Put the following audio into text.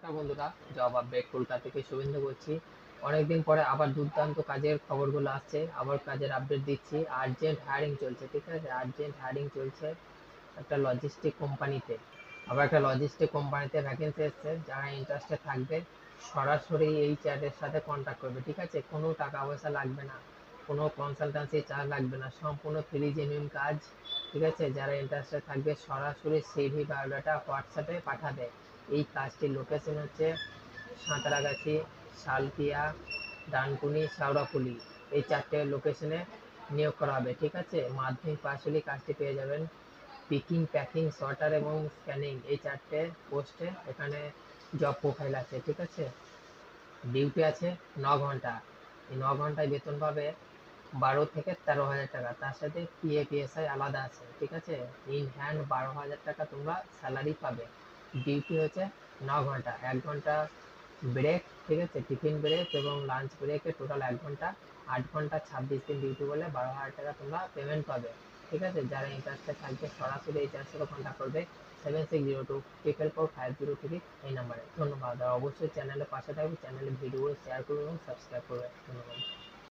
নমস্কার বন্ধুরা, job update Kolkata থেকে শুভেন্দু বলছি। অনেকদিন পরে আবার দুর্দান্ত কাজের খবরগুলো আসছে, আবার কাজের আপডেট দিচ্ছি। আর্জেন্ট হায়ারিং চলছে, ঠিক আছে? আর্জেন্ট হায়ারিং চলছে একটা লজিস্টিক কোম্পানিতে। আবার একটা লজিস্টিক কোম্পানিতে ভ্যাকেন্সি এসছে। যারা ইন্টারেস্টেড থাকবে সরাসরি এই চ্যাটের সাথে কন্ট্যাক্ট করবে, ঠিক আছে? কোনো টাকা পয়সা লাগবে না, কোনো কনসালটেন্সি চার্জ লাগবে না, সম্পূর্ণ ফ্রি জেনুইন কাজ, ঠিক আছে? যারা ইন্টারেস্টেড থাকবে সরাসরি সিভি বায়োডাটা হোয়াটসঅ্যাপে পাঠাবে। এই কাজটির লোকেশন হচ্ছে সাঁতরাগাছি, শালকিয়া, ডানকুনি, শাওড়াফুলি। এই চারটে লোকেশনে নিয়োগ করা হবে, ঠিক আছে? মাধ্যমিক পাশ হলে কাজটি পেয়ে যাবেন। পিকিং, প্যাকিং, সর্টার এবং স্ক্যানিং, এই চারটে পোস্টে এখানে জব প্রোফাইল আছে, ঠিক আছে? ডিউটি আছে 9 ঘন্টা। এই 9 ঘন্টায় বেতন পাবে 12 থেকে 13 হাজার টাকা। তার সাথে পিএফ আলাদা আছে, ঠিক আছে? ইন হ্যান্ড 12 হাজার টাকা তোমরা স্যালারি পাবে। ডিউটি হচ্ছে 9 ঘন্টা, 1 ঘন্টা ব্রেক, ঠিক আছে? টিফিন ব্রেক এবং লাঞ্চ ব্রেকে টোটাল 1 ঘন্টা। 8 ঘন্টা 26 দিন ডিউটি করলে 12 হাজার টাকা তোমরা পেমেন্ট পাবে, ঠিক আছে? যারা ইন্টারেস্টেড থাকবে সরাসরি এই চার্জের কন্ট্যাক্ট করবে 7602 444 503 এই নাম্বারে। ধন্যবাদ। আর অবশ্যই চ্যানেলের পাশে থাকবে, চ্যানেলের ভিডিও শেয়ার করুন এবং সাবস্ক্রাইব করবে। ধন্যবাদ।